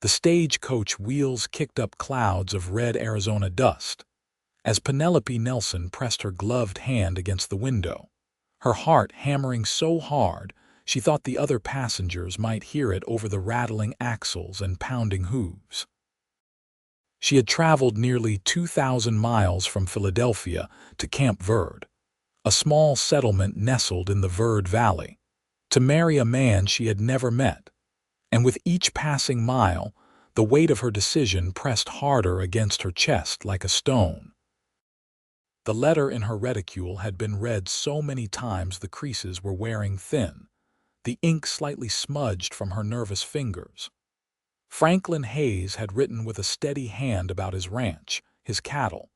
The stagecoach wheels kicked up clouds of red Arizona dust as Penelope Nelson pressed her gloved hand against the window, her heart hammering so hard she thought the other passengers might hear it over the rattling axles and pounding hooves. She had traveled nearly 2,000 miles from Philadelphia to Camp Verde, a small settlement nestled in the Verde Valley, to marry a man she had never met, and with each passing mile, the weight of her decision pressed harder against her chest like a stone. The letter in her reticule had been read so many times the creases were wearing thin, the ink slightly smudged from her nervous fingers. Franklin Hayes had written with a steady hand about his ranch, his cattle,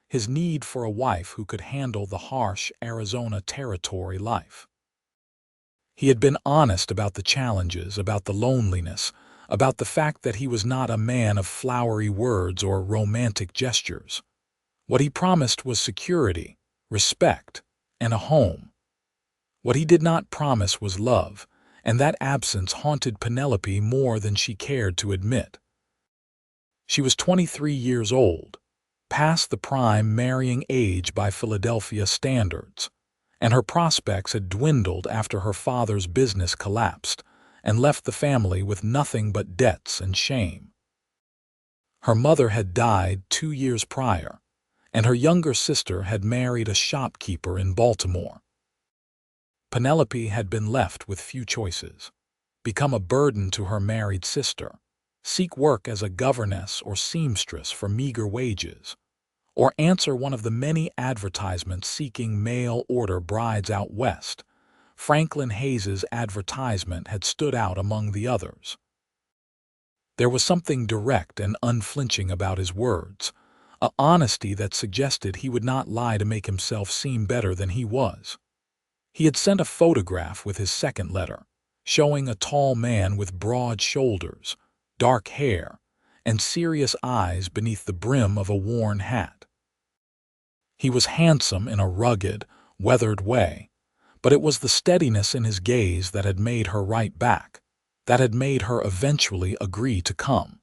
his need for a wife who could handle the harsh Arizona territory life. He had been honest about the challenges, about the loneliness, about the fact that he was not a man of flowery words or romantic gestures. What he promised was security, respect, and a home. What he did not promise was love, and that absence haunted Penelope more than she cared to admit. She was 23 years old, past the prime marrying age by Philadelphia standards, and her prospects had dwindled after her father's business collapsed and left the family with nothing but debts and shame. Her mother had died 2 years prior, and her younger sister had married a shopkeeper in Baltimore. Penelope had been left with few choices: become a burden to her married sister, seek work as a governess or seamstress for meager wages, or answer one of the many advertisements seeking mail-order brides out west. Franklin Hayes's advertisement had stood out among the others. There was something direct and unflinching about his words, a honesty that suggested he would not lie to make himself seem better than he was. He had sent a photograph with his second letter, showing a tall man with broad shoulders, dark hair, and serious eyes beneath the brim of a worn hat. He was handsome in a rugged, weathered way, but it was the steadiness in his gaze that had made her write back, that had made her eventually agree to come.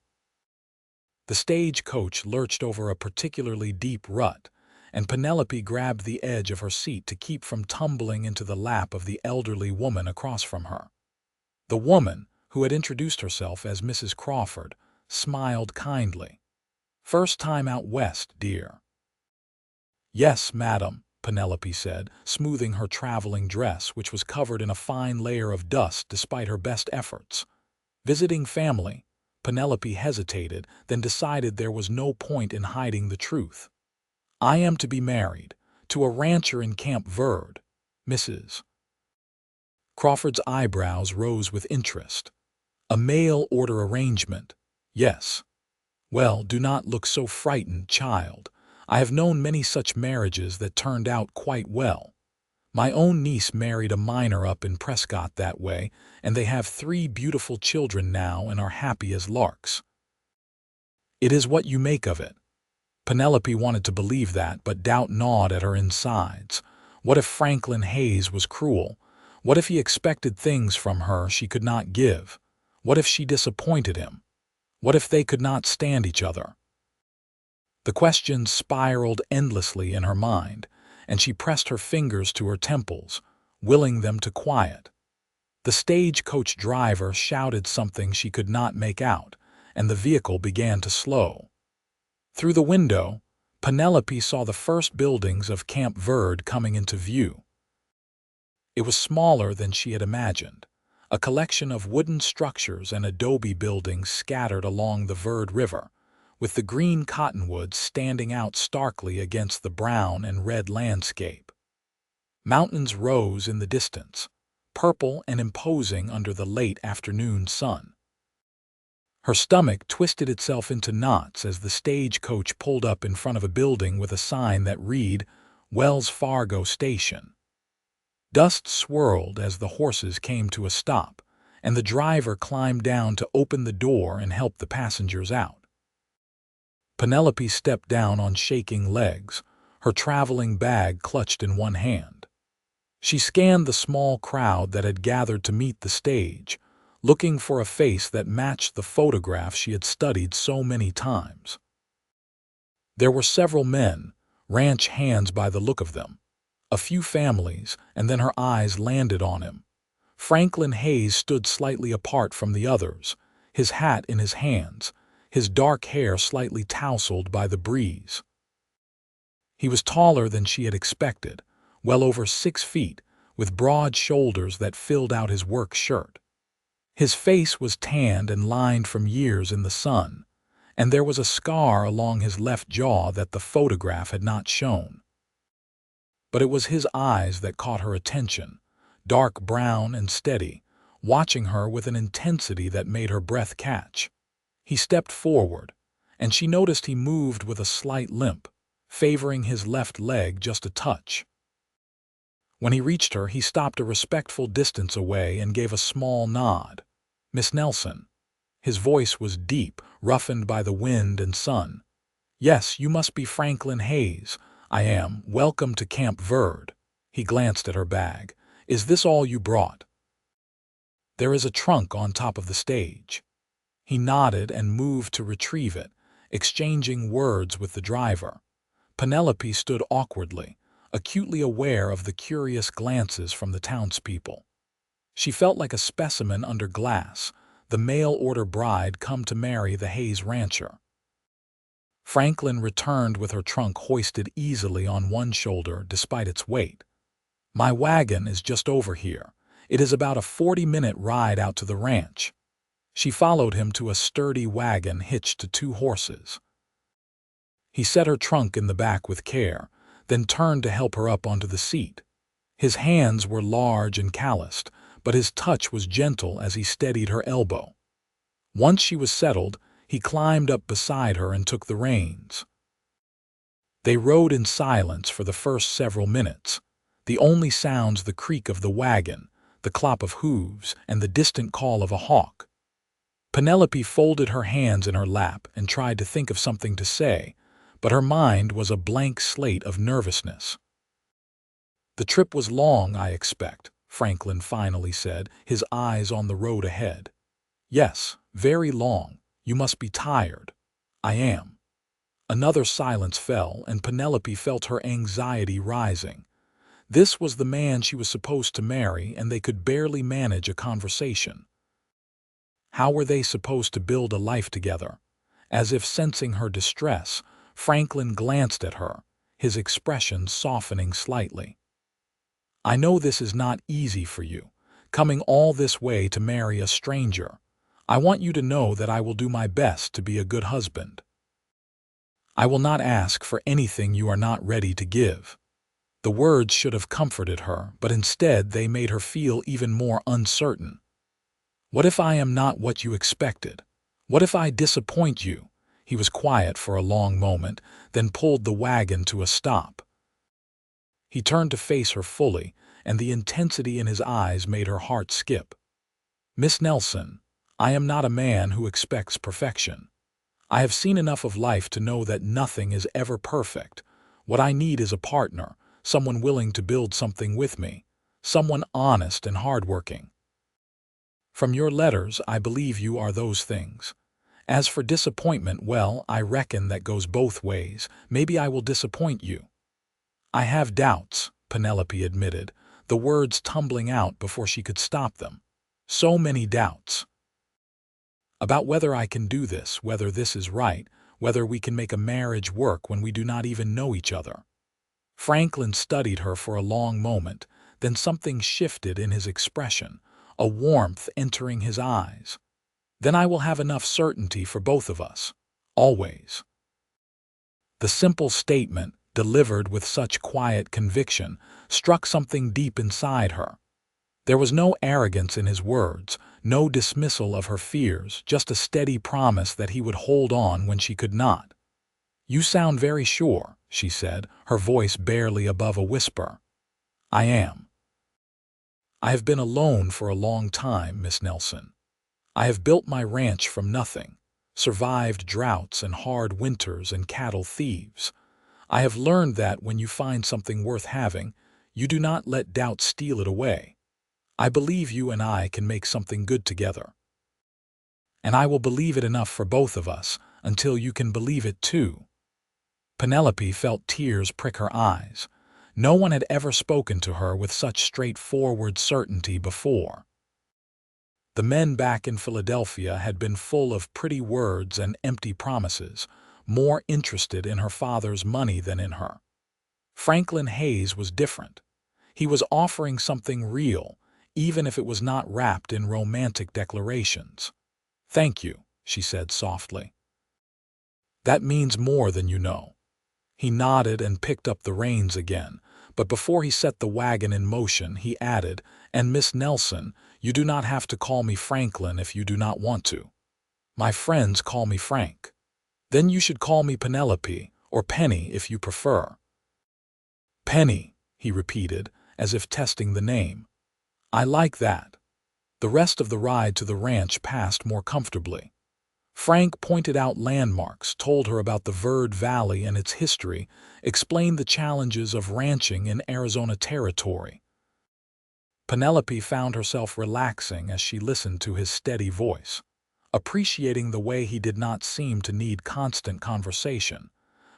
The stagecoach lurched over a particularly deep rut, and Penelope grabbed the edge of her seat to keep from tumbling into the lap of the elderly woman across from her. The woman, who had introduced herself as Mrs. Crawford, smiled kindly. "First time out west, dear?" "Yes, madam," Penelope said, smoothing her traveling dress, which was covered in a fine layer of dust despite her best efforts. "Visiting family." Penelope hesitated, then decided there was no point in hiding the truth. "I am to be married, to a rancher in Camp Verde, Mrs." Crawford's eyebrows rose with interest. "A mail-order arrangement, yes. Well, do not look so frightened, child. I have known many such marriages that turned out quite well. My own niece married a miner up in Prescott that way, and they have 3 beautiful children now and are happy as larks." "It is what you make of it." Penelope wanted to believe that, but doubt gnawed at her insides. What if Franklin Hayes was cruel? What if he expected things from her she could not give? What if she disappointed him? What if they could not stand each other? The questions spiraled endlessly in her mind, and she pressed her fingers to her temples, willing them to quiet. The stagecoach driver shouted something she could not make out, and the vehicle began to slow. Through the window, Penelope saw the first buildings of Camp Verde coming into view. It was smaller than she had imagined, a collection of wooden structures and adobe buildings scattered along the Verde River, with the green cottonwoods standing out starkly against the brown and red landscape. Mountains rose in the distance, purple and imposing under the late afternoon sun. Her stomach twisted itself into knots as the stagecoach pulled up in front of a building with a sign that read, "Wells Fargo Station." Dust swirled as the horses came to a stop, and the driver climbed down to open the door and help the passengers out. Penelope stepped down on shaking legs, her traveling bag clutched in one hand. She scanned the small crowd that had gathered to meet the stage, looking for a face that matched the photograph she had studied so many times. There were several men, ranch hands by the look of them, a few families, and then her eyes landed on him. Franklin Hayes stood slightly apart from the others, his hat in his hands, his dark hair slightly tousled by the breeze. He was taller than she had expected, well over 6 feet, with broad shoulders that filled out his work shirt. His face was tanned and lined from years in the sun, and there was a scar along his left jaw that the photograph had not shown. But it was his eyes that caught her attention, dark brown and steady, watching her with an intensity that made her breath catch. He stepped forward, and she noticed he moved with a slight limp, favoring his left leg just a touch. When he reached her, he stopped a respectful distance away and gave a small nod. "Miss Nelson." His voice was deep, roughened by the wind and sun. "Yes, you must be Franklin Hayes. I am. Welcome to Camp Verde." He glanced at her bag. "Is this all you brought?" "There is a trunk on top of the stage." He nodded and moved to retrieve it, exchanging words with the driver. Penelope stood awkwardly, acutely aware of the curious glances from the townspeople. She felt like a specimen under glass, the mail-order bride come to marry the Hayes rancher. Franklin returned with her trunk hoisted easily on one shoulder despite its weight. "My wagon is just over here. It is about a 40-minute ride out to the ranch." She followed him to a sturdy wagon hitched to 2 horses. He set her trunk in the back with care, then turned to help her up onto the seat. His hands were large and calloused, but his touch was gentle as he steadied her elbow. Once she was settled, he climbed up beside her and took the reins. They rode in silence for the first several minutes, the only sounds the creak of the wagon, the clop of hooves, and the distant call of a hawk. Penelope folded her hands in her lap and tried to think of something to say, but her mind was a blank slate of nervousness. "The trip was long, I expect," Franklin finally said, his eyes on the road ahead. "Yes, very long. You must be tired." "I am." Another silence fell, and Penelope felt her anxiety rising. This was the man she was supposed to marry, and they could barely manage a conversation. How were they supposed to build a life together? As if sensing her distress, Franklin glanced at her, his expression softening slightly. "I know this is not easy for you, coming all this way to marry a stranger. I want you to know that I will do my best to be a good husband. I will not ask for anything you are not ready to give." The words should have comforted her, but instead they made her feel even more uncertain. "What if I am not what you expected? What if I disappoint you?" He was quiet for a long moment, then pulled the wagon to a stop. He turned to face her fully, and the intensity in his eyes made her heart skip. "Miss Nelson, I am not a man who expects perfection. I have seen enough of life to know that nothing is ever perfect. What I need is a partner, someone willing to build something with me, someone honest and hardworking. From your letters, I believe you are those things. As for disappointment, well, I reckon that goes both ways. Maybe I will disappoint you." "I have doubts," Penelope admitted, the words tumbling out before she could stop them. "So many doubts. About whether I can do this, whether this is right, whether we can make a marriage work when we do not even know each other." Franklin studied her for a long moment, then something shifted in his expression, a warmth entering his eyes. "Then I will have enough certainty for both of us. Always." The simple statement, delivered with such quiet conviction, struck something deep inside her. There was no arrogance in his words, no dismissal of her fears, just a steady promise that he would hold on when she could not. "You sound very sure," she said, her voice barely above a whisper. "I am. I have been alone for a long time, Miss Nelson. I have built my ranch from nothing, survived droughts and hard winters and cattle thieves. I have learned that when you find something worth having, you do not let doubt steal it away. I believe you and I can make something good together. and I will believe it enough for both of us until you can believe it too." Penelope felt tears prick her eyes. No one had ever spoken to her with such straightforward certainty before. The men back in Philadelphia had been full of pretty words and empty promises, more interested in her father's money than in her. Franklin Hayes was different. He was offering something real, even if it was not wrapped in romantic declarations. "Thank you," she said softly. "That means more than you know." He nodded and picked up the reins again, but before he set the wagon in motion, he added, "And Miss Nelson, you do not have to call me Franklin if you do not want to. My friends call me Frank. Then you should call me Penelope, or Penny if you prefer." "Penny," he repeated, as if testing the name. "I like that." The rest of the ride to the ranch passed more comfortably. Frank pointed out landmarks, told her about the Verde Valley and its history, explained the challenges of ranching in Arizona Territory. Penelope found herself relaxing as she listened to his steady voice, appreciating the way he did not seem to need constant conversation,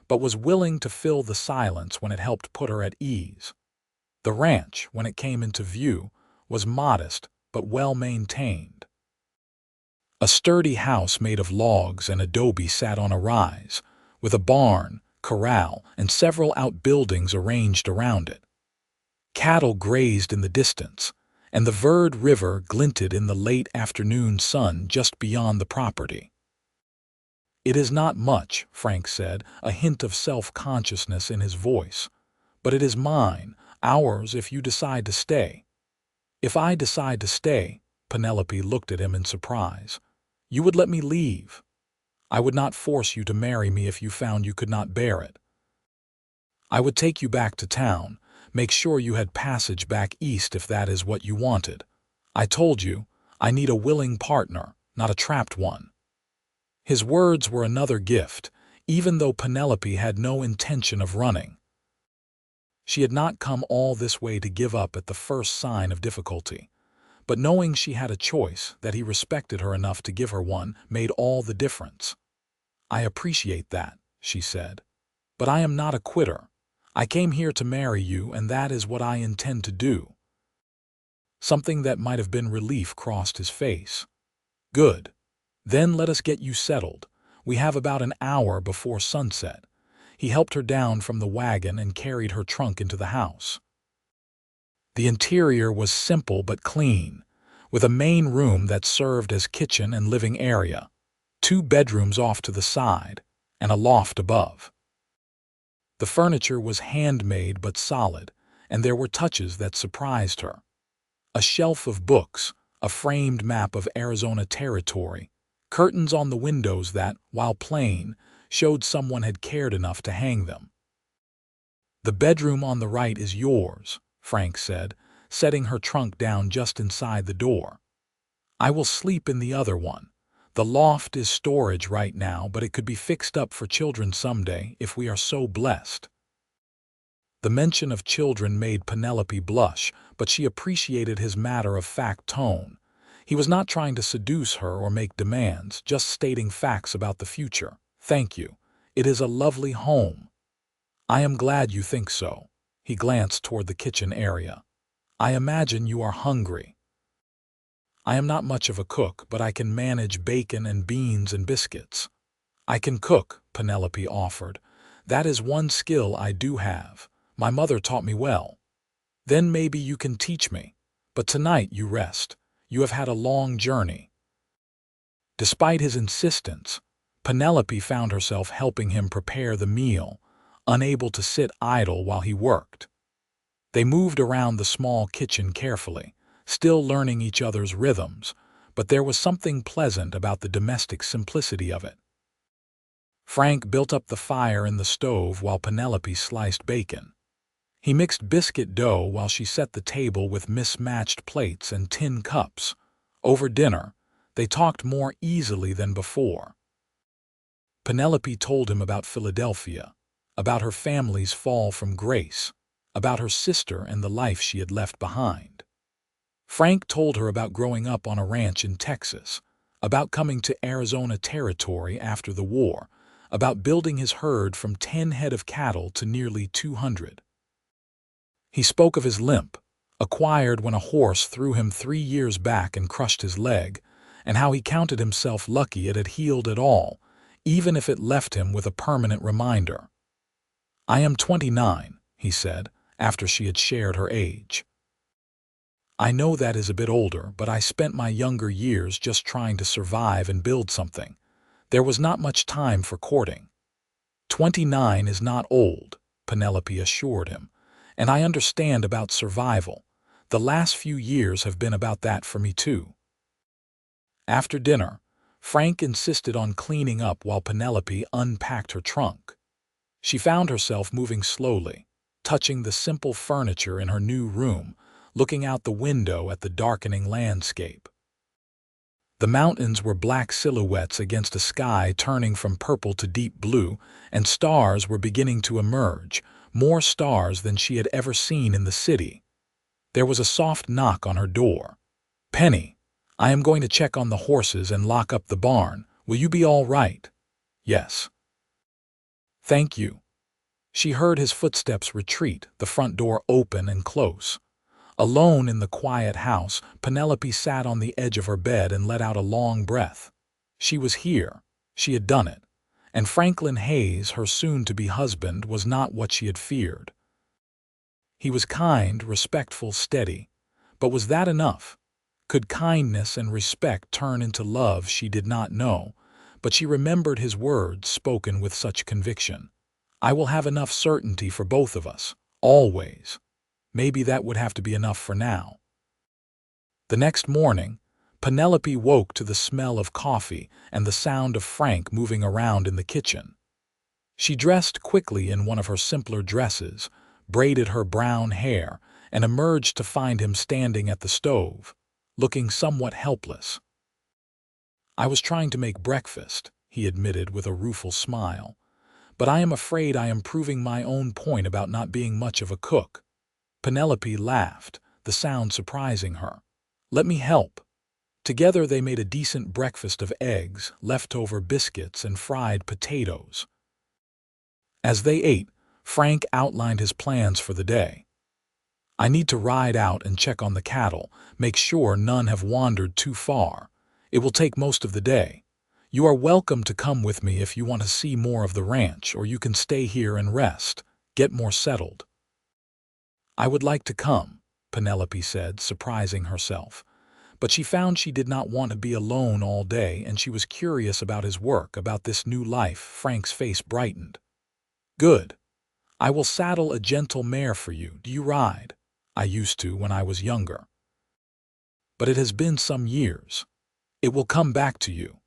but was willing to fill the silence when it helped put her at ease. The ranch, when it came into view, was modest but well-maintained. A sturdy house made of logs and adobe sat on a rise, with a barn, corral, and several outbuildings arranged around it. Cattle grazed in the distance, and the Verde River glinted in the late afternoon sun just beyond the property. "It is not much," Frank said, a hint of self-consciousness in his voice, "but it is mine, ours if you decide to stay." "If I decide to stay," Penelope looked at him in surprise, "you would let me leave? I would not force you to marry me if you found you could not bear it. I would take you back to town, make sure you had passage back east if that is what you wanted. I told you, I need a willing partner, not a trapped one." His words were another gift, even though Penelope had no intention of running. She had not come all this way to give up at the first sign of difficulty, but knowing she had a choice, that he respected her enough to give her one, made all the difference. "I appreciate that," she said, "but I am not a quitter. I came here to marry you, and that is what I intend to do." Something that might have been relief crossed his face. "Good. Then let us get you settled. We have about an hour before sunset." He helped her down from the wagon and carried her trunk into the house. The interior was simple but clean, with a main room that served as kitchen and living area, 2 bedrooms off to the side, and a loft above. The furniture was handmade but solid, and there were touches that surprised her. A shelf of books, a framed map of Arizona Territory, curtains on the windows that, while plain, showed someone had cared enough to hang them. "The bedroom on the right is yours," Frank said, setting her trunk down just inside the door. "I will sleep in the other one. The loft is storage right now, but it could be fixed up for children someday if we are so blessed." The mention of children made Penelope blush, but she appreciated his matter-of-fact tone. He was not trying to seduce her or make demands, just stating facts about the future. "Thank you. It is a lovely home." "I am glad you think so." He glanced toward the kitchen area. "I imagine you are hungry." "I am not much of a cook, but I can manage bacon and beans and biscuits." "I can cook," Penelope offered. "That is one skill I do have. My mother taught me well." "Then maybe you can teach me. But tonight you rest. You have had a long journey." Despite his insistence, Penelope found herself helping him prepare the meal, unable to sit idle while he worked. They moved around the small kitchen carefully, still learning each other's rhythms, but there was something pleasant about the domestic simplicity of it. Frank built up the fire in the stove while Penelope sliced bacon. He mixed biscuit dough while she set the table with mismatched plates and tin cups. Over dinner, they talked more easily than before. Penelope told him about Philadelphia, about her family's fall from grace, about her sister and the life she had left behind. Frank told her about growing up on a ranch in Texas, about coming to Arizona Territory after the war, about building his herd from 10 head of cattle to nearly 200. He spoke of his limp, acquired when a horse threw him 3 years back and crushed his leg, and how he counted himself lucky it had healed at all, even if it left him with a permanent reminder. "I am 29, he said, after she had shared her age. "I know that is a bit older, but I spent my younger years just trying to survive and build something. There was not much time for courting." 29 is not old, Penelope assured him, "and I understand about survival. The last few years have been about that for me too." After dinner, Frank insisted on cleaning up while Penelope unpacked her trunk. She found herself moving slowly, touching the simple furniture in her new room, looking out the window at the darkening landscape. The mountains were black silhouettes against a sky turning from purple to deep blue, and stars were beginning to emerge, more stars than she had ever seen in the city. There was a soft knock on her door. "Penny, I am going to check on the horses and lock up the barn. Will you be all right?" "Yes." "Thank you." She heard his footsteps retreat, the front door open and close. Alone in the quiet house, Penelope sat on the edge of her bed and let out a long breath. She was here. She had done it. And Franklin Hayes, her soon-to-be husband, was not what she had feared. He was kind, respectful, steady. But was that enough? Could kindness and respect turn into love? She did not know, but she remembered his words spoken with such conviction. "I will have enough certainty for both of us, always." Maybe that would have to be enough for now. The next morning, Penelope woke to the smell of coffee and the sound of Frank moving around in the kitchen. She dressed quickly in one of her simpler dresses, braided her brown hair, and emerged to find him standing at the stove, looking somewhat helpless. "I was trying to make breakfast," he admitted with a rueful smile, "but I am afraid I am proving my own point about not being much of a cook." Penelope laughed, the sound surprising her. "Let me help." Together they made a decent breakfast of eggs, leftover biscuits, and fried potatoes. As they ate, Frank outlined his plans for the day. "I need to ride out and check on the cattle, make sure none have wandered too far. It will take most of the day. You are welcome to come with me if you want to see more of the ranch, or you can stay here and rest, get more settled." "I would like to come," Penelope said, surprising herself. But she found she did not want to be alone all day, and she was curious about his work, about this new life. Frank's face brightened. "Good. I will saddle a gentle mare for you. Do you ride?" "I used to when I was younger. But it has been some years. It will come back to you."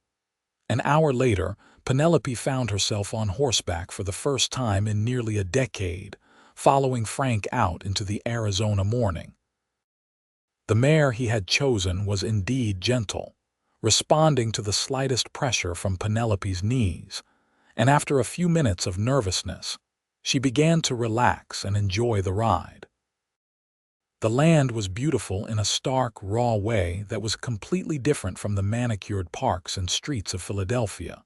An hour later, Penelope found herself on horseback for the first time in nearly a decade, following Frank out into the Arizona morning. The mare he had chosen was indeed gentle, responding to the slightest pressure from Penelope's knees, and after a few minutes of nervousness, she began to relax and enjoy the ride. The land was beautiful in a stark, raw way that was completely different from the manicured parks and streets of Philadelphia.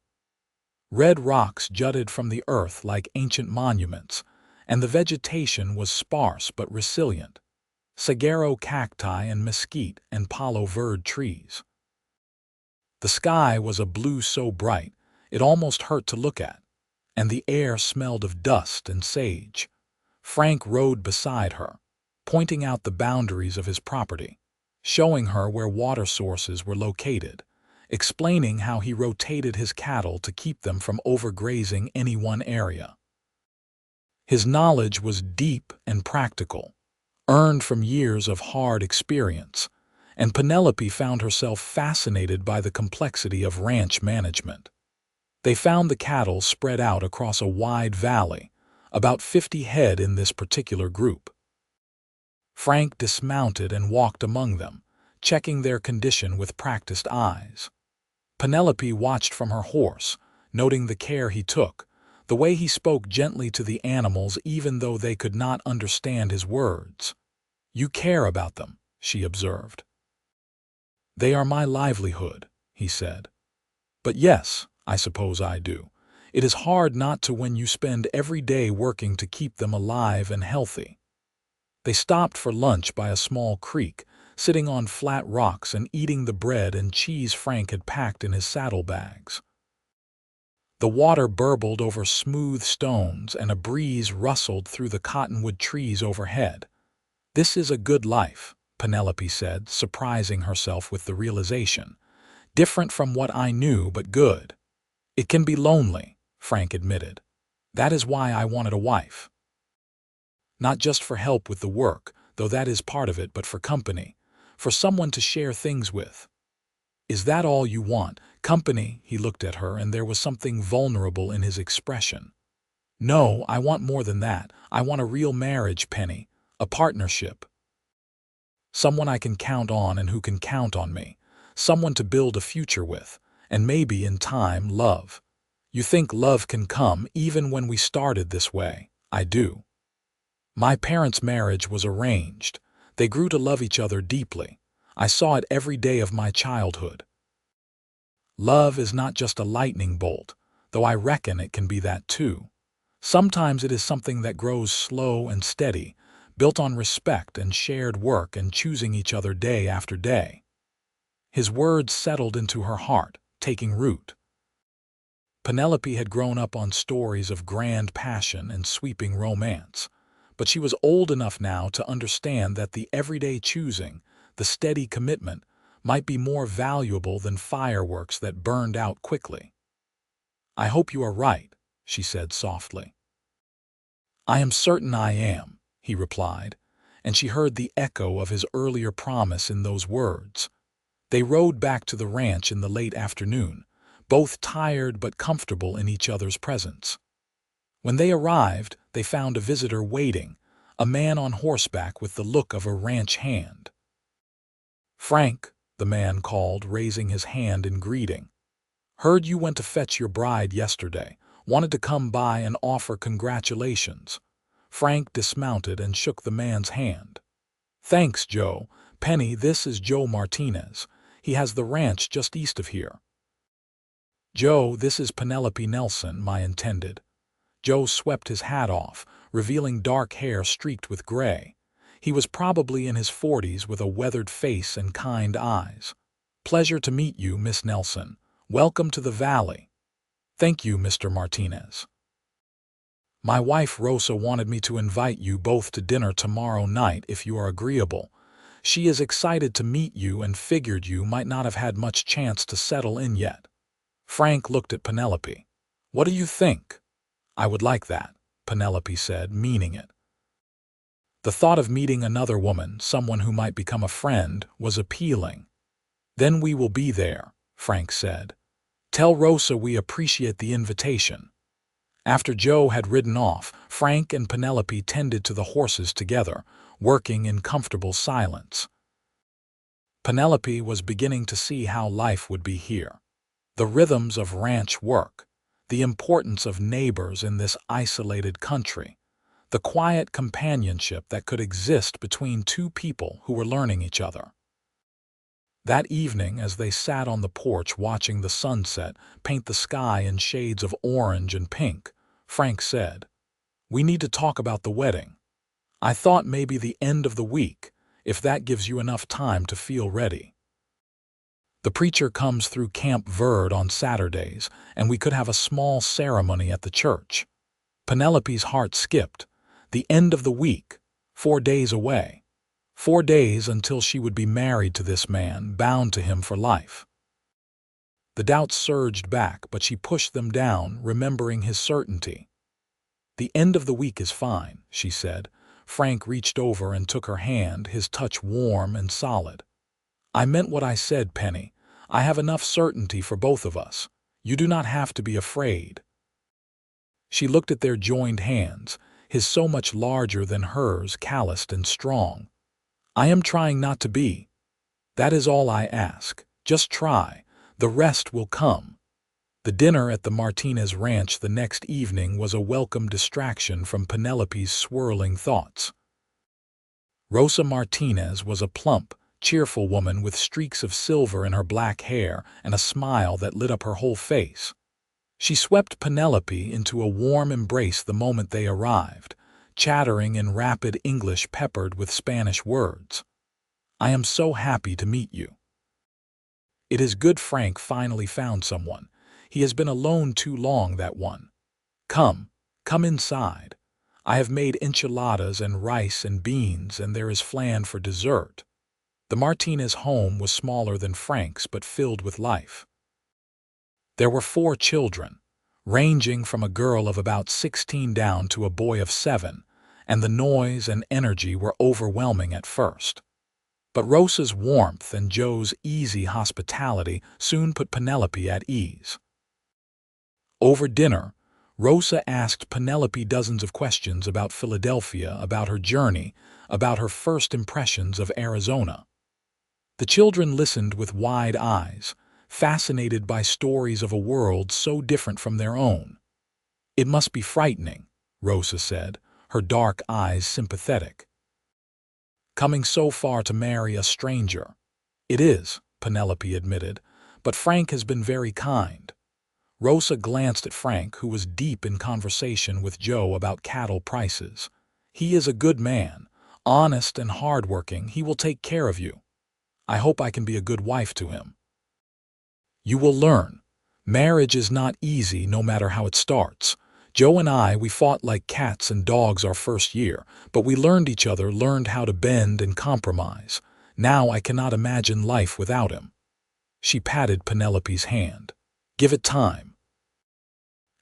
Red rocks jutted from the earth like ancient monuments, and the vegetation was sparse but resilient. Saguaro cacti and mesquite and palo verde trees. The sky was a blue so bright it almost hurt to look at, and the air smelled of dust and sage. Frank rode beside her, pointing out the boundaries of his property, showing her where water sources were located, explaining how he rotated his cattle to keep them from overgrazing any one area. His knowledge was deep and practical, earned from years of hard experience, and Penelope found herself fascinated by the complexity of ranch management. They found the cattle spread out across a wide valley, about 50 head in this particular group. Frank dismounted and walked among them, checking their condition with practiced eyes. Penelope watched from her horse, noting the care he took, the way he spoke gently to the animals even though they could not understand his words. "You care about them," she observed. "They are my livelihood," he said. But yes, I suppose I do. It is hard not to when you spend every day working to keep them alive and healthy. They stopped for lunch by a small creek, sitting on flat rocks and eating the bread and cheese Frank had packed in his saddlebags. The water burbled over smooth stones and a breeze rustled through the cottonwood trees overhead. "This is a good life," Penelope said, surprising herself with the realization. "Different from what I knew, but good." "It can be lonely," Frank admitted. "That is why I wanted a wife. Not just for help with the work, though that is part of it, but for company, for someone to share things with." "Is that all you want? Company?" He looked at her, and there was something vulnerable in his expression. "No, I want more than that. I want a real marriage, Penny, a partnership. Someone I can count on and who can count on me. Someone to build a future with, and maybe, in time, love. You think love can come even when we started this way? I do. My parents' marriage was arranged. They grew to love each other deeply. I saw it every day of my childhood. Love is not just a lightning bolt, though I reckon it can be that too. Sometimes it is something that grows slow and steady, built on respect and shared work and choosing each other day after day." His words settled into her heart, taking root. Penelope had grown up on stories of grand passion and sweeping romance, but she was old enough now to understand that the everyday choosing, the steady commitment, might be more valuable than fireworks that burned out quickly. "I hope you are right," she said softly. "I am certain I am," he replied, and she heard the echo of his earlier promise in those words. They rode back to the ranch in the late afternoon, both tired but comfortable in each other's presence. When they arrived, they found a visitor waiting, a man on horseback with the look of a ranch hand. "Frank," the man called, raising his hand in greeting. "Heard you went to fetch your bride yesterday. Wanted to come by and offer congratulations." Frank dismounted and shook the man's hand. "Thanks, Joe. Penny, this is Joe Martinez. He has the ranch just east of here." "Joe, this is Penelope Nelson, my intended." Joe swept his hat off, revealing dark hair streaked with gray. He was probably in his 40s with a weathered face and kind eyes. "Pleasure to meet you, Miss Nelson. Welcome to the valley." "Thank you, Mr. Martinez. My wife Rosa wanted me to invite you both to dinner tomorrow night if you are agreeable. She is excited to meet you and figured you might not have had much chance to settle in yet." Frank looked at Penelope. "What do you think?" "I would like that," Penelope said, meaning it. The thought of meeting another woman, someone who might become a friend, was appealing. "Then we will be there," Frank said. "Tell Rosa we appreciate the invitation." After Joe had ridden off, Frank and Penelope tended to the horses together, working in comfortable silence. Penelope was beginning to see how life would be here. The rhythms of ranch work, the importance of neighbors in this isolated country, the quiet companionship that could exist between two people who were learning each other. That evening, as they sat on the porch watching the sunset paint the sky in shades of orange and pink, Frank said, "We need to talk about the wedding. I thought maybe the end of the week, if that gives you enough time to feel ready. The preacher comes through Camp Verde on Saturdays, and we could have a small ceremony at the church." Penelope's heart skipped. The end of the week, 4 days away. 4 days until she would be married to this man, bound to him for life. The doubts surged back, but she pushed them down, remembering his certainty. "The end of the week is fine," she said. Frank reached over and took her hand, his touch warm and solid. "I meant what I said, Penny. I have enough certainty for both of us. You do not have to be afraid." She looked at their joined hands, his so much larger than hers, calloused and strong. "I am trying not to be. That is all I ask. Just try. The rest will come." The dinner at the Martinez Ranch the next evening was a welcome distraction from Penelope's swirling thoughts. Rosa Martinez was a plump, cheerful woman with streaks of silver in her black hair and a smile that lit up her whole face. She swept Penelope into a warm embrace the moment they arrived, chattering in rapid English peppered with Spanish words. "I am so happy to meet you. It is good Frank finally found someone. He has been alone too long, that one. Come, come inside. I have made enchiladas and rice and beans, and there is flan for dessert." The Martinez home was smaller than Frank's but filled with life. There were 4 children, ranging from a girl of about 16 down to a boy of 7, and the noise and energy were overwhelming at first. But Rosa's warmth and Joe's easy hospitality soon put Penelope at ease. Over dinner, Rosa asked Penelope dozens of questions about Philadelphia, about her journey, about her first impressions of Arizona. The children listened with wide eyes, fascinated by stories of a world so different from their own. "It must be frightening," Rosa said, her dark eyes sympathetic. "Coming so far to marry a stranger." "It is," Penelope admitted, "but Frank has been very kind." Rosa glanced at Frank, who was deep in conversation with Joe about cattle prices. "He is a good man, honest and hard-working. He will take care of you. I hope I can be a good wife to him." "You will learn. Marriage is not easy no matter how it starts. Joe and I, we fought like cats and dogs our first year, but we learned each other, learned how to bend and compromise. Now I cannot imagine life without him." She patted Penelope's hand. "Give it time.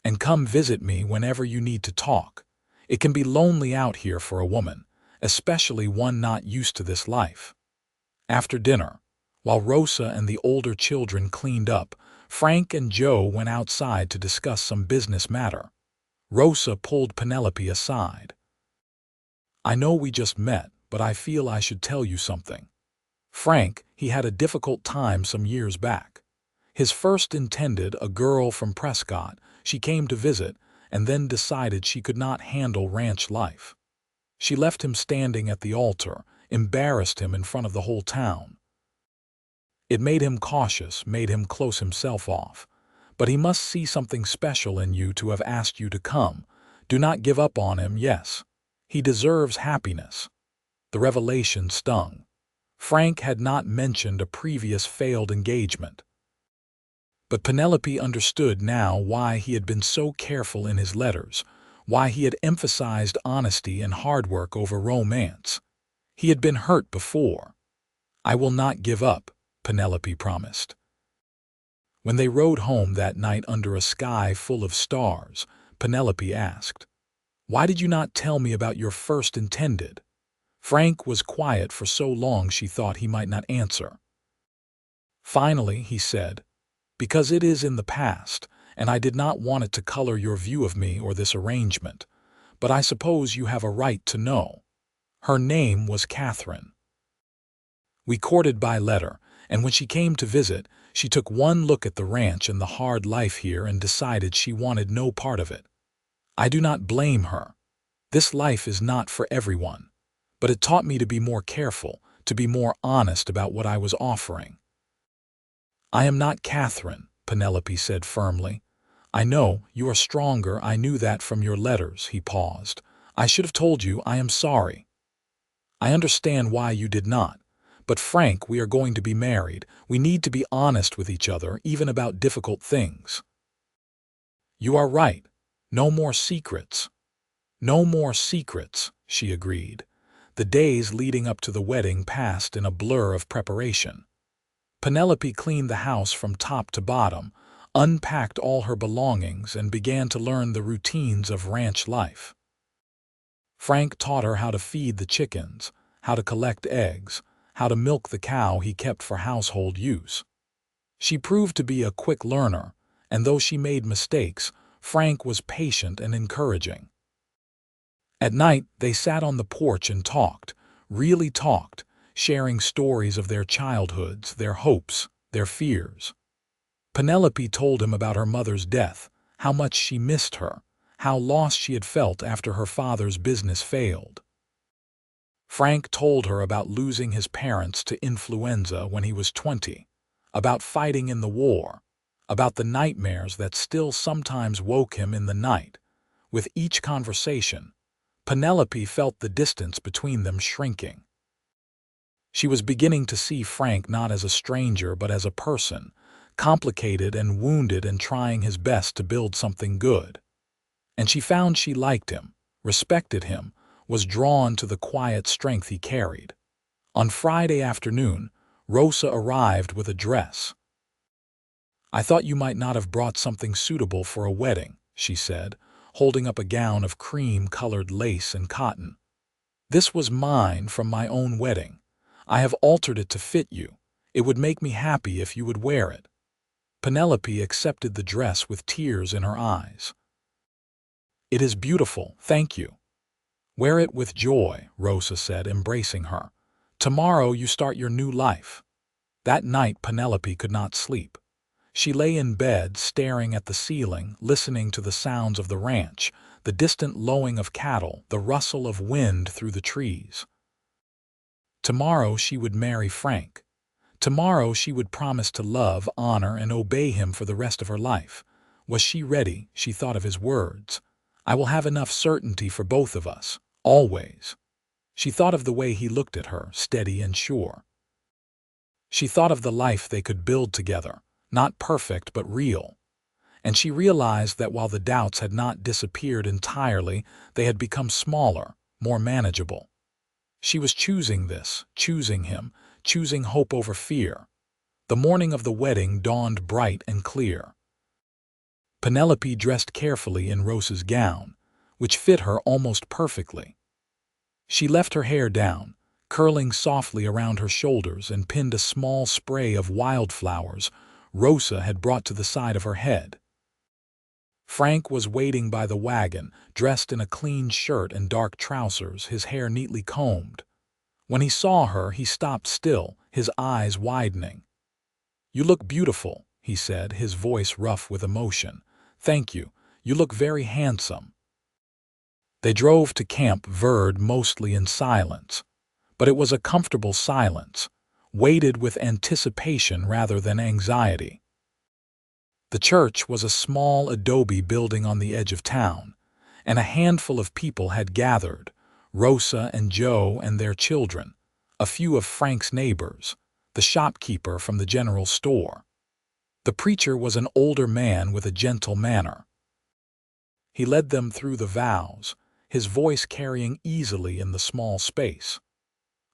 And come visit me whenever you need to talk. It can be lonely out here for a woman, especially one not used to this life." After dinner, while Rosa and the older children cleaned up, Frank and Joe went outside to discuss some business matter. Rosa pulled Penelope aside. "I know we just met, but I feel I should tell you something. Frank, he had a difficult time some years back. His first intended, a girl from Prescott, she came to visit, and then decided she could not handle ranch life. She left him standing at the altar, embarrassed him in front of the whole town. It made him cautious, made him close himself off. But he must see something special in you to have asked you to come. Do not give up on him, yes. He deserves happiness." The revelation stung. Frank had not mentioned a previous failed engagement. But Penelope understood now why he had been so careful in his letters, why he had emphasized honesty and hard work over romance. He had been hurt before. "I will not give up," Penelope promised. When they rode home that night under a sky full of stars, Penelope asked, "Why did you not tell me about your first intended?" Frank was quiet for so long she thought he might not answer. Finally, he said, "Because it is in the past, and I did not want it to color your view of me or this arrangement. But I suppose you have a right to know. Her name was Catherine. We courted by letter, and when she came to visit, she took one look at the ranch and the hard life here and decided she wanted no part of it. I do not blame her. This life is not for everyone. But it taught me to be more careful, to be more honest about what I was offering." "I am not Catherine," Penelope said firmly. "I know, you are stronger, I knew that from your letters." He paused. "I should have told you, I am sorry. I understand why you did not. But Frank, we are going to be married. We need to be honest with each other, even about difficult things." "You are right. No more secrets." "No more secrets," she agreed. The days leading up to the wedding passed in a blur of preparation. Penelope cleaned the house from top to bottom, unpacked all her belongings, and began to learn the routines of ranch life. Frank taught her how to feed the chickens, how to collect eggs, how to milk the cow he kept for household use. She proved to be a quick learner, and though she made mistakes, Frank was patient and encouraging. At night, they sat on the porch and talked, really talked, sharing stories of their childhoods, their hopes, their fears. Penelope told him about her mother's death, how much she missed her, how lost she had felt after her father's business failed. Frank told her about losing his parents to influenza when he was 20, about fighting in the war, about the nightmares that still sometimes woke him in the night. With each conversation, Penelope felt the distance between them shrinking. She was beginning to see Frank not as a stranger but as a person, complicated and wounded and trying his best to build something good. And she found she liked him, respected him, was drawn to the quiet strength he carried. On Friday afternoon, Rosa arrived with a dress. "I thought you might not have brought something suitable for a wedding," she said, holding up a gown of cream-colored lace and cotton. "This was mine from my own wedding. I have altered it to fit you. It would make me happy if you would wear it." Penelope accepted the dress with tears in her eyes. "It is beautiful, thank you." "Wear it with joy," Rosa said, embracing her. "Tomorrow you start your new life." That night Penelope could not sleep. She lay in bed, staring at the ceiling, listening to the sounds of the ranch, the distant lowing of cattle, the rustle of wind through the trees. Tomorrow she would marry Frank. Tomorrow she would promise to love, honor, and obey him for the rest of her life. Was she ready? She thought of his words. "I will have enough certainty for both of us, always." She thought of the way he looked at her, steady and sure. She thought of the life they could build together, not perfect but real. And she realized that while the doubts had not disappeared entirely, they had become smaller, more manageable. She was choosing this, choosing him, choosing hope over fear. The morning of the wedding dawned bright and clear. Penelope dressed carefully in Rosa's gown, which fit her almost perfectly. She left her hair down, curling softly around her shoulders, and pinned a small spray of wildflowers Rosa had brought to the side of her head. Frank was waiting by the wagon, dressed in a clean shirt and dark trousers, his hair neatly combed. When he saw her, he stopped still, his eyes widening. "You look beautiful," he said, his voice rough with emotion. "Thank you. You look very handsome." They drove to Camp Verde mostly in silence. But it was a comfortable silence, weighted with anticipation rather than anxiety. The church was a small adobe building on the edge of town, and a handful of people had gathered, Rosa and Joe and their children, a few of Frank's neighbors, the shopkeeper from the general store. The preacher was an older man with a gentle manner. He led them through the vows, his voice carrying easily in the small space.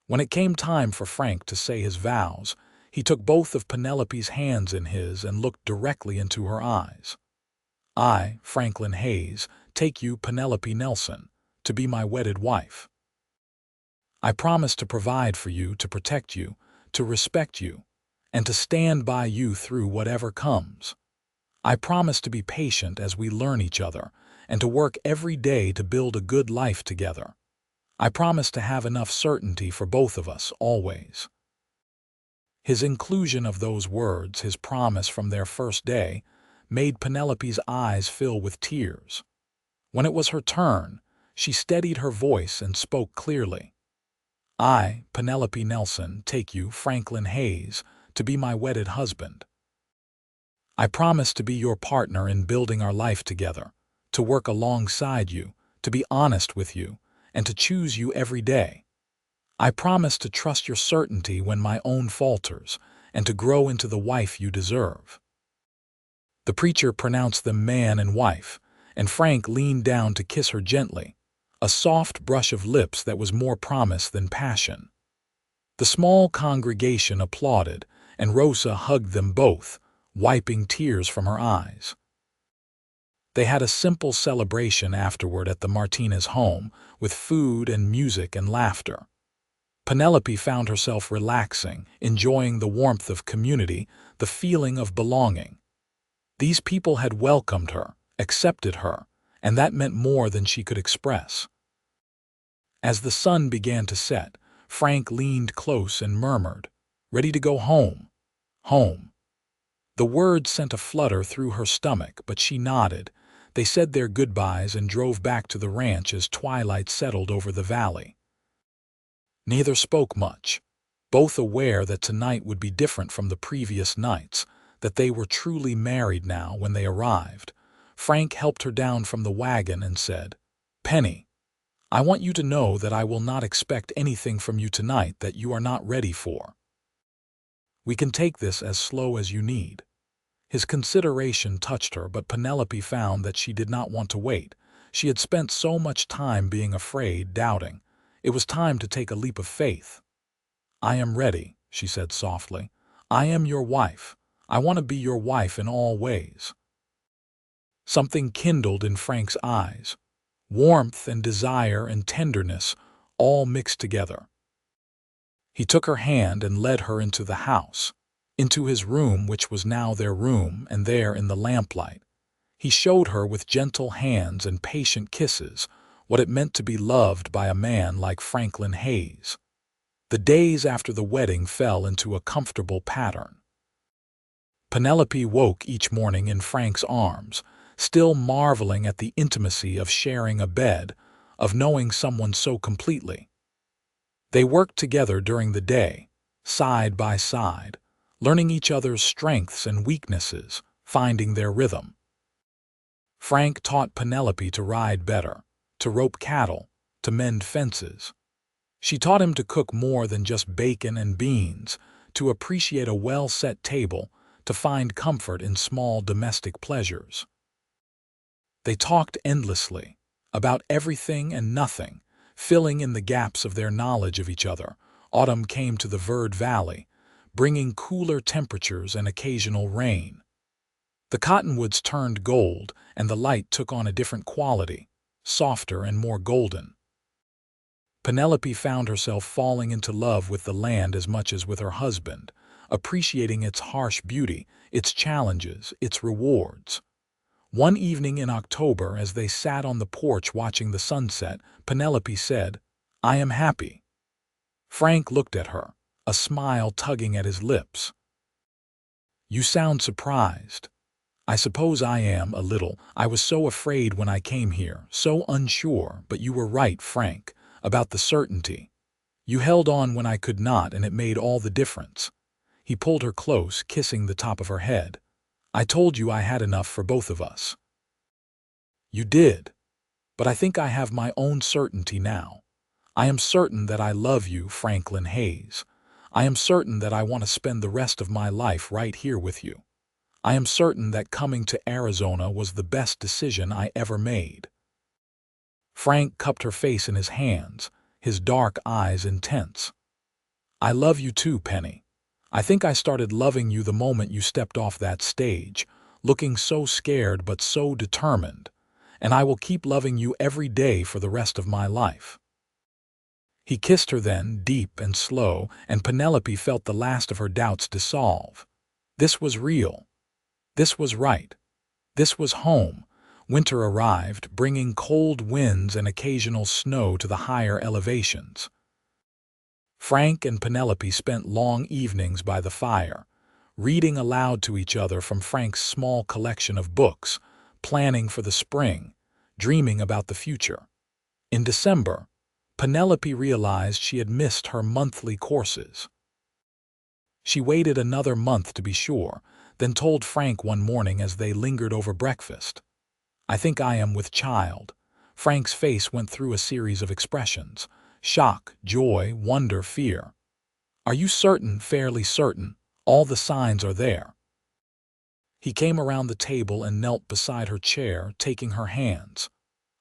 When it came time for Frank to say his vows, he took both of Penelope's hands in his and looked directly into her eyes. "I, Franklin Hayes, take you, Penelope Nelson, to be my wedded wife. I promise to provide for you, to protect you, to respect you, and to stand by you through whatever comes. I promise to be patient as we learn each other, and to work every day to build a good life together. I promise to have enough certainty for both of us, always." His inclusion of those words, his promise from their first day, made Penelope's eyes fill with tears. When it was her turn, she steadied her voice and spoke clearly. "I, Penelope Nelson, take you, Franklin Hayes, to be my wedded husband. I promise to be your partner in building our life together, to work alongside you, to be honest with you, and to choose you every day. I promise to trust your certainty when my own falters, and to grow into the wife you deserve." The preacher pronounced them man and wife, and Frank leaned down to kiss her gently, a soft brush of lips that was more promise than passion. The small congregation applauded, and Rosa hugged them both, wiping tears from her eyes. They had a simple celebration afterward at the Martinez home, with food and music and laughter. Penelope found herself relaxing, enjoying the warmth of community, the feeling of belonging. These people had welcomed her, accepted her, and that meant more than she could express. As the sun began to set, Frank leaned close and murmured, "Ready to go home? Home." The word sent a flutter through her stomach, but she nodded. They said their goodbyes and drove back to the ranch as twilight settled over the valley. Neither spoke much, both aware that tonight would be different from the previous nights, that they were truly married now when they arrived. Frank helped her down from the wagon and said, "Penny, I want you to know that I will not expect anything from you tonight that you are not ready for. We can take this as slow as you need." His consideration touched her, but Penelope found that she did not want to wait. She had spent so much time being afraid, doubting. It was time to take a leap of faith. "I am ready," she said softly. "I am your wife. I want to be your wife in all ways." Something kindled in Frank's eyes. Warmth and desire and tenderness, all mixed together. He took her hand and led her into the house, into his room, which was now their room, and there in the lamplight, he showed her with gentle hands and patient kisses what it meant to be loved by a man like Franklin Hayes. The days after the wedding fell into a comfortable pattern. Penelope woke each morning in Frank's arms, still marveling at the intimacy of sharing a bed, of knowing someone so completely. They worked together during the day, side by side, learning each other's strengths and weaknesses, finding their rhythm. Frank taught Penelope to ride better, to rope cattle, to mend fences. She taught him to cook more than just bacon and beans, to appreciate a well-set table, to find comfort in small domestic pleasures. They talked endlessly, about everything and nothing, filling in the gaps of their knowledge of each other. Autumn came to the Verde Valley, bringing cooler temperatures and occasional rain. The cottonwoods turned gold, and the light took on a different quality, softer and more golden. Penelope found herself falling into love with the land as much as with her husband, appreciating its harsh beauty, its challenges, its rewards. One evening in October, as they sat on the porch watching the sunset, Penelope said, "I am happy." Frank looked at her, a smile tugging at his lips. "You sound surprised." "I suppose I am, a little. I was so afraid when I came here, so unsure, but you were right, Frank, about the certainty. You held on when I could not, and it made all the difference." He pulled her close, kissing the top of her head. "I told you I had enough for both of us." "You did. But I think I have my own certainty now. I am certain that I love you, Franklin Hayes. I am certain that I want to spend the rest of my life right here with you. I am certain that coming to Arizona was the best decision I ever made." Frank cupped her face in his hands, his dark eyes intense. "I love you too, Penny. I think I started loving you the moment you stepped off that stage, looking so scared but so determined, and I will keep loving you every day for the rest of my life." He kissed her then, deep and slow, and Penelope felt the last of her doubts dissolve. This was real. This was right. This was home. Winter arrived, bringing cold winds and occasional snow to the higher elevations. Frank and Penelope spent long evenings by the fire, reading aloud to each other from Frank's small collection of books, planning for the spring, dreaming about the future. In December, Penelope realized she had missed her monthly courses. She waited another month to be sure, then told Frank one morning as they lingered over breakfast, "I think I am with child." Frank's face went through a series of expressions: shock, joy, wonder, fear. "Are you certain, fairly certain? All the signs are there." He came around the table and knelt beside her chair, taking her hands.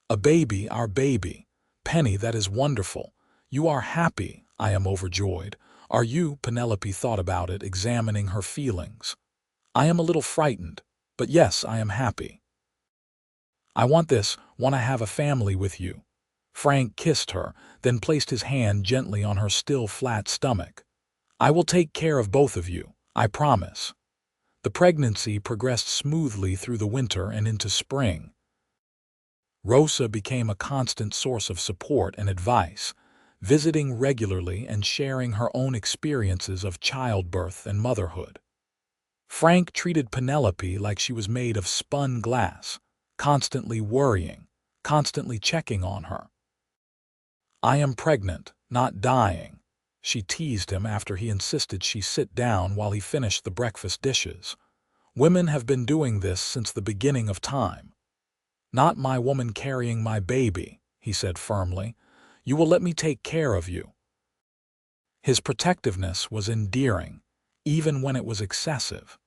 "A baby, our baby. Penny, that is wonderful. You are happy. I am overjoyed. Are you?" Penelope thought about it, examining her feelings. "I am a little frightened, but yes, I am happy. I want to have a family with you." Frank kissed her, then placed his hand gently on her still flat stomach. "I will take care of both of you, I promise." The pregnancy progressed smoothly through the winter and into spring. Rosa became a constant source of support and advice, visiting regularly and sharing her own experiences of childbirth and motherhood. Frank treated Penelope like she was made of spun glass, constantly worrying, constantly checking on her. "I am pregnant," not dying. She teased him after he insisted she sit down while he finished the breakfast dishes. Women have been doing this since the beginning of time. Not my woman carrying my baby, he said firmly. You will let me take care of you. His protectiveness was endearing, even when it was excessive.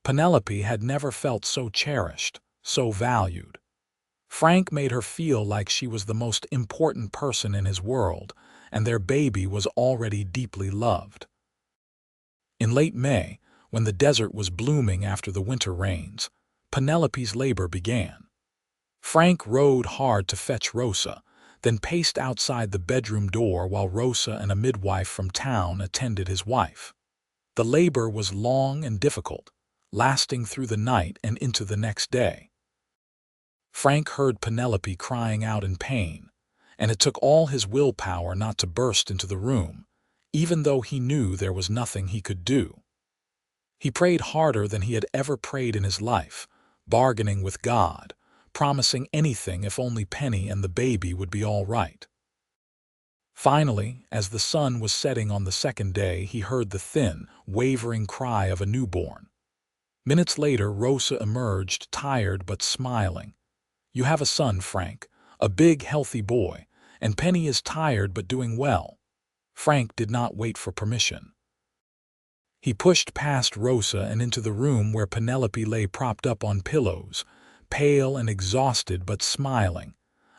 Penelope had never felt so cherished, so valued. Frank made her feel like she was the most important person in his world, and their baby was already deeply loved. In late May, when the desert was blooming after the winter rains, Penelope's labor began. Frank rode hard to fetch Rosa, then paced outside the bedroom door while Rosa and a midwife from town attended his wife. The labor was long and difficult, lasting through the night and into the next day. Frank heard Penelope crying out in pain, and it took all his willpower not to burst into the room, even though he knew there was nothing he could do. He prayed harder than he had ever prayed in his life, bargaining with God, promising anything if only Penny and the baby would be all right. Finally, as the sun was setting on the second day, he heard the thin, wavering cry of a newborn. Minutes later, Rosa emerged, tired but smiling. You have a son, Frank, a big, healthy boy, and Penny is tired but doing well. Frank did not wait for permission. He pushed past Rosa and into the room where Penelope lay propped up on pillows, pale and exhausted but smiling,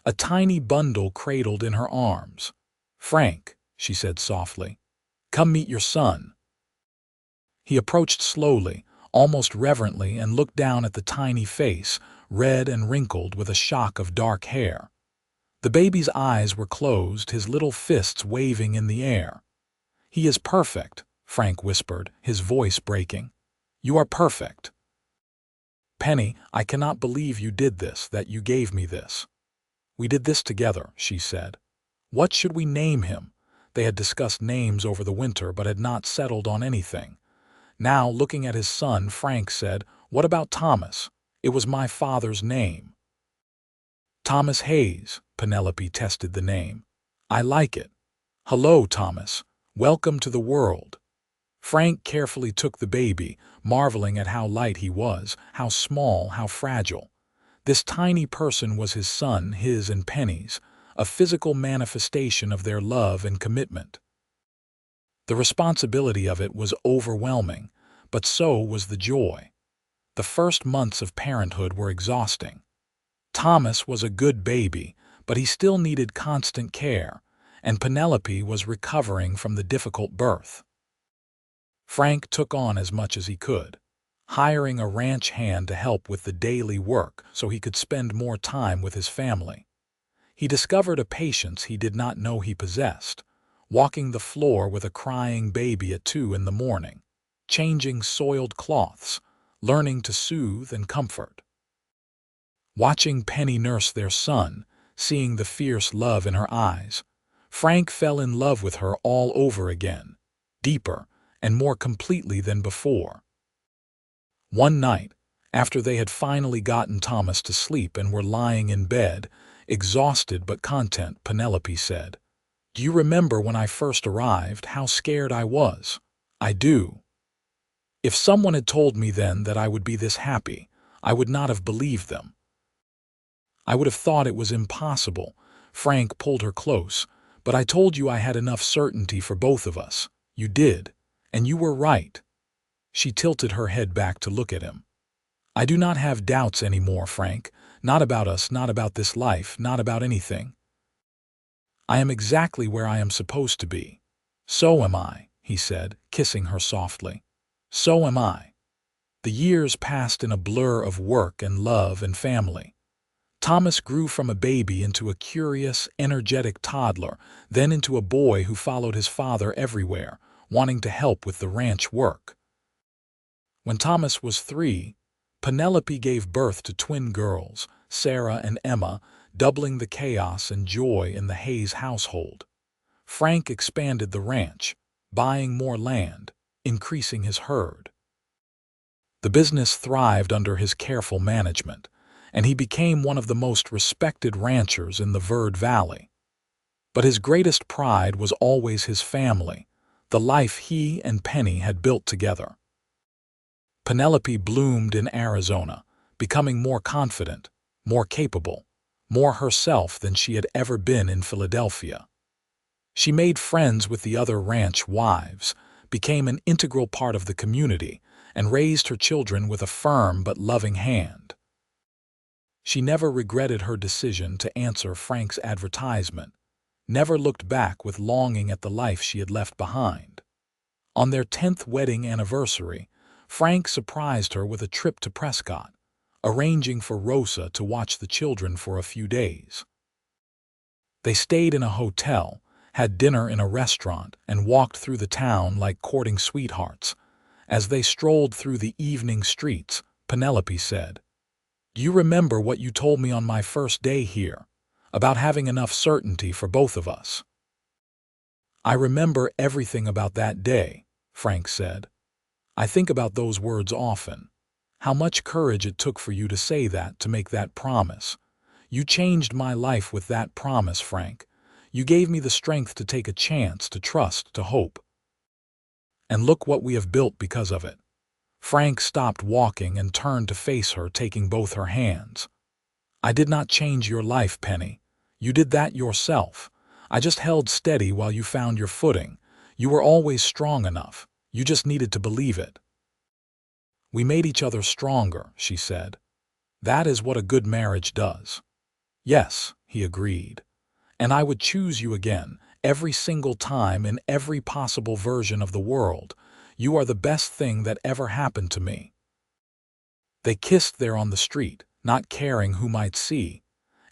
a tiny bundle cradled in her arms. Frank, she said softly, come meet your son. He approached slowly, almost reverently, and looked down at the tiny face, red and wrinkled with a shock of dark hair. The baby's eyes were closed, his little fists waving in the air. He is perfect, Frank whispered, his voice breaking. You are perfect. Penny, I cannot believe you did this, that you gave me this. We did this together, she said. What should we name him? They had discussed names over the winter but had not settled on anything. Now, looking at his son, Frank said, What about Thomas? It was my father's name. Thomas Hayes, Penelope tested the name. I like it. Hello, Thomas. Welcome to the world. Frank carefully took the baby, marveling at how light he was, how small, how fragile. This tiny person was his son, his and Penny's, a physical manifestation of their love and commitment. The responsibility of it was overwhelming, but so was the joy. The first months of parenthood were exhausting. Thomas was a good baby, but he still needed constant care, and Penelope was recovering from the difficult birth. Frank took on as much as he could, hiring a ranch hand to help with the daily work so he could spend more time with his family. He discovered a patience he did not know he possessed, walking the floor with a crying baby at 2 in the morning, changing soiled cloths, learning to soothe and comfort. Watching Penny nurse their son, seeing the fierce love in her eyes, Frank fell in love with her all over again, deeper and more completely than before. One night, after they had finally gotten Thomas to sleep and were lying in bed, exhausted but content, Penelope said, Do you remember when I first arrived, how scared I was? I do. If someone had told me then that I would be this happy, I would not have believed them. I would have thought it was impossible. Frank pulled her close, but I told you I had enough certainty for both of us. You did, and you were right. She tilted her head back to look at him. I do not have doubts anymore, Frank. Not about us, not about this life, not about anything. I am exactly where I am supposed to be. So am I, he said, kissing her softly. So am I. The years passed in a blur of work and love and family. Thomas grew from a baby into a curious, energetic toddler, then into a boy who followed his father everywhere, wanting to help with the ranch work. When Thomas was 3, Penelope gave birth to twin girls, Sarah and Emma, doubling the chaos and joy in the Hayes household. Frank expanded the ranch, buying more land, increasing his herd. The business thrived under his careful management, and he became one of the most respected ranchers in the Verde Valley. But his greatest pride was always his family, the life he and Penny had built together. Penelope bloomed in Arizona, becoming more confident, more capable, more herself than she had ever been in Philadelphia. She made friends with the other ranch wives, became an integral part of the community, and raised her children with a firm but loving hand. She never regretted her decision to answer Frank's advertisement, never looked back with longing at the life she had left behind. On their 10th wedding anniversary, Frank surprised her with a trip to Prescott, arranging for Rosa to watch the children for a few days. They stayed in a hotel, had dinner in a restaurant, and walked through the town like courting sweethearts. As they strolled through the evening streets, Penelope said, "You remember what you told me on my first day here, about having enough certainty for both of us?" "I remember everything about that day," Frank said. "I think about those words often. How much courage it took for you to say that, to make that promise. You changed my life with that promise, Frank. You gave me the strength to take a chance, to trust, to hope. And look what we have built because of it." Frank stopped walking and turned to face her, taking both her hands. "I did not change your life, Penny. You did that yourself. I just held steady while you found your footing. You were always strong enough. You just needed to believe it." "We made each other stronger," she said. "That is what a good marriage does." "Yes," he agreed. "And I would choose you again, every single time, in every possible version of the world. You are the best thing that ever happened to me." They kissed there on the street, not caring who might see,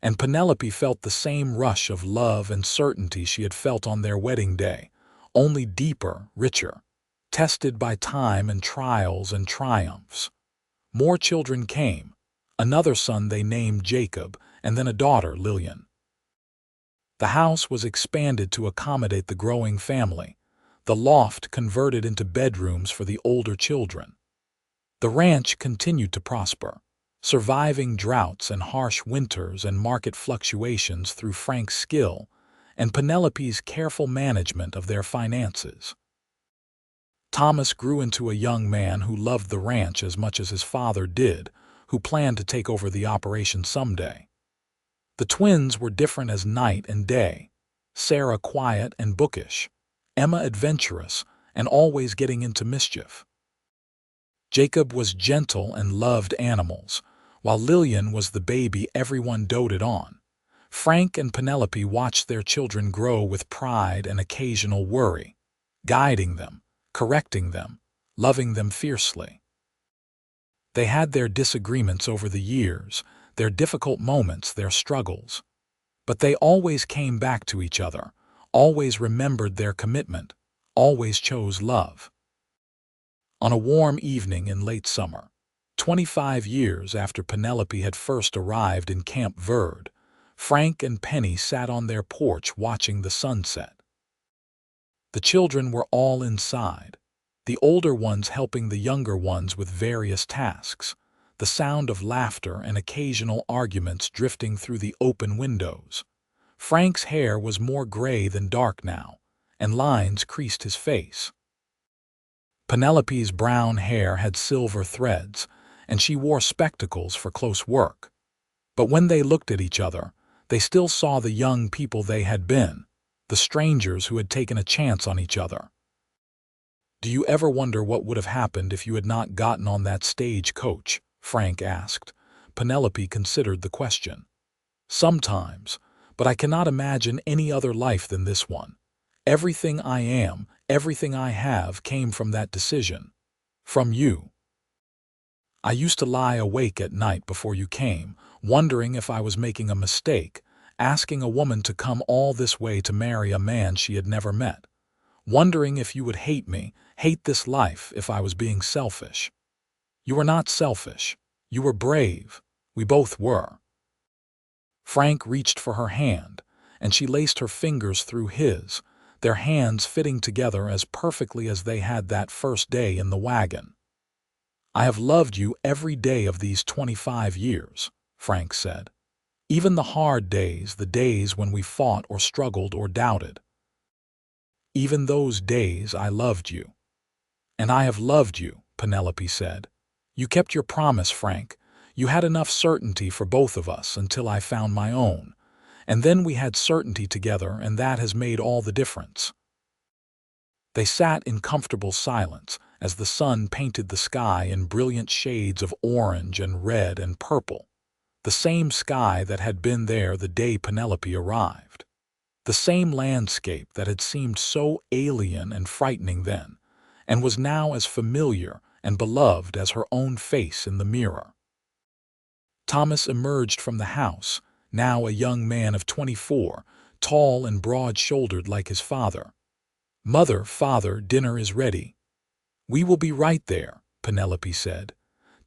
and Penelope felt the same rush of love and certainty she had felt on their wedding day, only deeper, richer, tested by time and trials and triumphs. More children came, another son they named Jacob, and then a daughter, Lillian. The house was expanded to accommodate the growing family, the loft converted into bedrooms for the older children. The ranch continued to prosper, surviving droughts and harsh winters and market fluctuations through Frank's skill and Penelope's careful management of their finances. Thomas grew into a young man who loved the ranch as much as his father did, who planned to take over the operation someday. The twins were different as night and day, Sarah quiet and bookish, Emma adventurous and always getting into mischief. Jacob was gentle and loved animals, while Lillian was the baby everyone doted on. Frank and Penelope watched their children grow with pride and occasional worry, guiding them, correcting them, loving them fiercely. They had their disagreements over the years, their difficult moments, their struggles. But they always came back to each other, always remembered their commitment, always chose love. On a warm evening in late summer, 25 years after Penelope had first arrived in Camp Verde, Frank and Penny sat on their porch watching the sunset. The children were all inside, the older ones helping the younger ones with various tasks, the sound of laughter and occasional arguments drifting through the open windows. Frank's hair was more gray than dark now, and lines creased his face. Penelope's brown hair had silver threads, and she wore spectacles for close work. But when they looked at each other, they still saw the young people they had been, the strangers who had taken a chance on each other. "Do you ever wonder what would have happened if you had not gotten on that stagecoach?" Frank asked. Penelope considered the question. "Sometimes, but I cannot imagine any other life than this one. Everything I am, everything I have came from that decision. From you. I used to lie awake at night before you came, wondering if I was making a mistake, asking a woman to come all this way to marry a man she had never met, wondering if you would hate me, hate this life, if I was being selfish. You were not selfish. You were brave. We both were." Frank reached for her hand, and she laced her fingers through his, their hands fitting together as perfectly as they had that first day in the wagon. "I have loved you every day of these 25 years, Frank said. Even the hard days, the days when we fought or struggled or doubted. Even those days I loved you. And I have loved you, Penelope said. You kept your promise, Frank. You had enough certainty for both of us until I found my own. And then we had certainty together, and that has made all the difference. They sat in comfortable silence as the sun painted the sky in brilliant shades of orange and red and purple, the same sky that had been there the day Penelope arrived, the same landscape that had seemed so alien and frightening then, and was now as familiar and beloved as her own face in the mirror. Thomas emerged from the house, now a young man of 24, tall and broad-shouldered like his father. "Mother, father, dinner is ready." "We will be right there," Penelope said.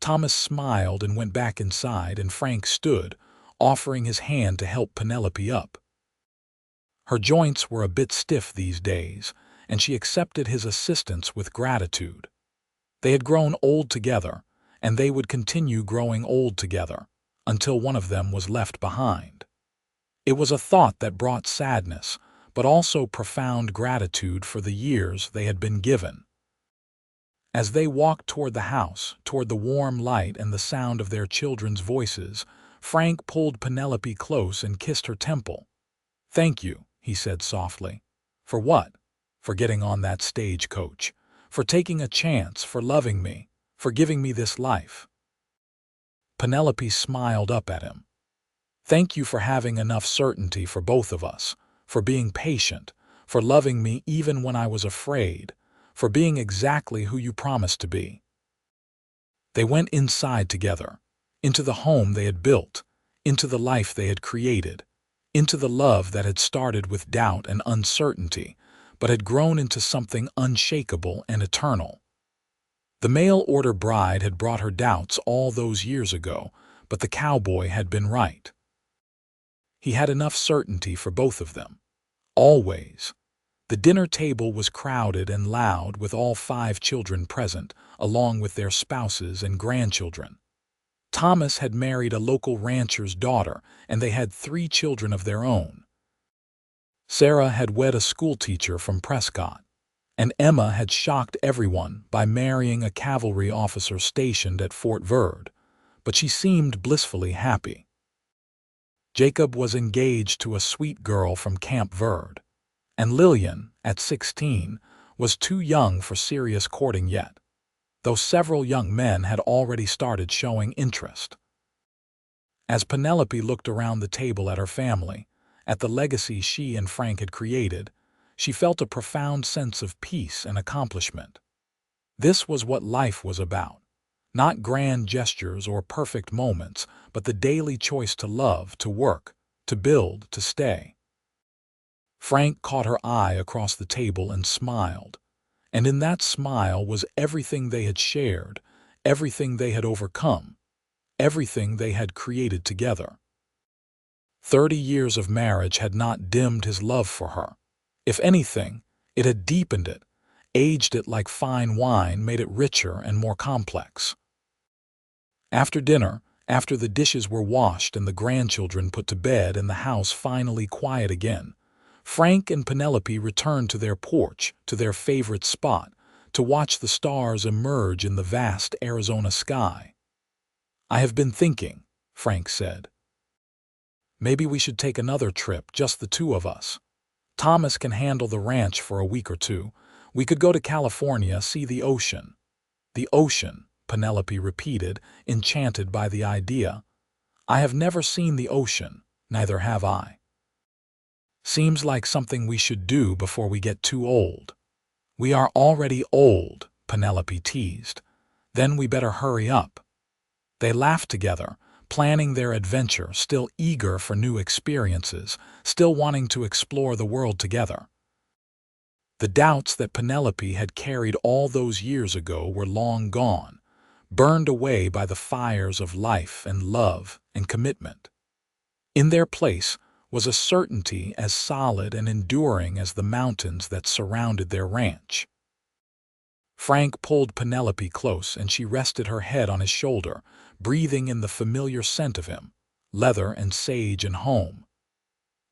Thomas smiled and went back inside, and Frank stood, offering his hand to help Penelope up. Her joints were a bit stiff these days, and she accepted his assistance with gratitude. They had grown old together, and they would continue growing old together, until one of them was left behind. It was a thought that brought sadness, but also profound gratitude for the years they had been given. As they walked toward the house, toward the warm light and the sound of their children's voices, Frank pulled Penelope close and kissed her temple. "Thank you," he said softly. "For what?" "For getting on that stagecoach, for taking a chance, for loving me, for giving me this life." Penelope smiled up at him. "Thank you for having enough certainty for both of us, for being patient, for loving me even when I was afraid, for being exactly who you promised to be." They went inside together, into the home they had built, into the life they had created, into the love that had started with doubt and uncertainty, but had grown into something unshakable and eternal. The mail-order bride had brought her doubts all those years ago, but the cowboy had been right. He had enough certainty for both of them. Always. The dinner table was crowded and loud with all 5 children present, along with their spouses and grandchildren. Thomas had married a local rancher's daughter, and they had 3 children of their own. Sarah had wed a schoolteacher from Prescott, and Emma had shocked everyone by marrying a cavalry officer stationed at Fort Verde, but she seemed blissfully happy. Jacob was engaged to a sweet girl from Camp Verde, and Lillian, at 16, was too young for serious courting yet, though several young men had already started showing interest. As Penelope looked around the table at her family, at the legacy she and Frank had created, she felt a profound sense of peace and accomplishment. This was what life was about. Not grand gestures or perfect moments, but the daily choice to love, to work, to build, to stay. Frank caught her eye across the table and smiled, and in that smile was everything they had shared, everything they had overcome, everything they had created together. 30 years of marriage had not dimmed his love for her. If anything, it had deepened it, aged it like fine wine, made it richer and more complex. After dinner, after the dishes were washed and the grandchildren put to bed and the house finally quiet again, Frank and Penelope returned to their porch, to their favorite spot, to watch the stars emerge in the vast Arizona sky. "I have been thinking," Frank said. "Maybe we should take another trip, just the 2 of us. Thomas can handle the ranch for a week or 2. We could go to California, see the ocean." "The ocean," Penelope repeated, enchanted by the idea. "I have never seen the ocean, neither have I." "Seems like something we should do before we get too old." "We are already old," Penelope teased. "Then we better hurry up." They laughed together, planning their adventure, still eager for new experiences, still wanting to explore the world together. The doubts that Penelope had carried all those years ago were long gone, burned away by the fires of life and love and commitment. In their place was a certainty as solid and enduring as the mountains that surrounded their ranch. Frank pulled Penelope close, and she rested her head on his shoulder, breathing in the familiar scent of him, leather and sage and home.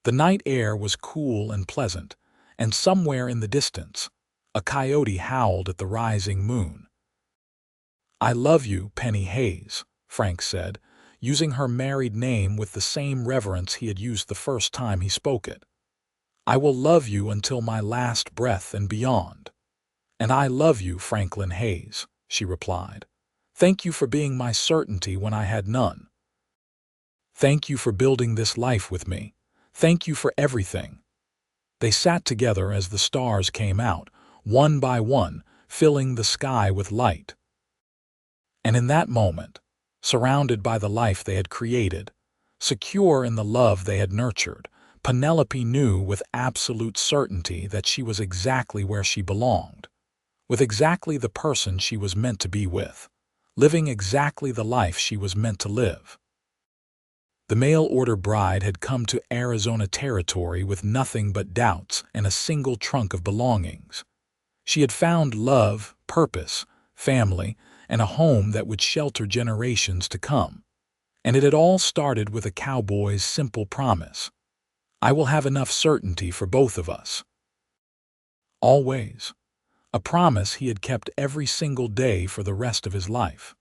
The night air was cool and pleasant, and somewhere in the distance, a coyote howled at the rising moon. "I love you, Penny Hayes," Frank said, using her married name with the same reverence he had used the first time he spoke it. "I will love you until my last breath and beyond." "And I love you, Franklin Hayes," she replied. "Thank you for being my certainty when I had none. Thank you for building this life with me. Thank you for everything." They sat together as the stars came out, one by one, filling the sky with light. And in that moment, surrounded by the life they had created, secure in the love they had nurtured, Penelope knew with absolute certainty that she was exactly where she belonged, with exactly the person she was meant to be with, living exactly the life she was meant to live. The mail-order bride had come to Arizona territory with nothing but doubts and a single trunk of belongings. She had found love, purpose, family, and a home that would shelter generations to come. And it had all started with a cowboy's simple promise: "I will have enough certainty for both of us." Always. A promise he had kept every single day for the rest of his life.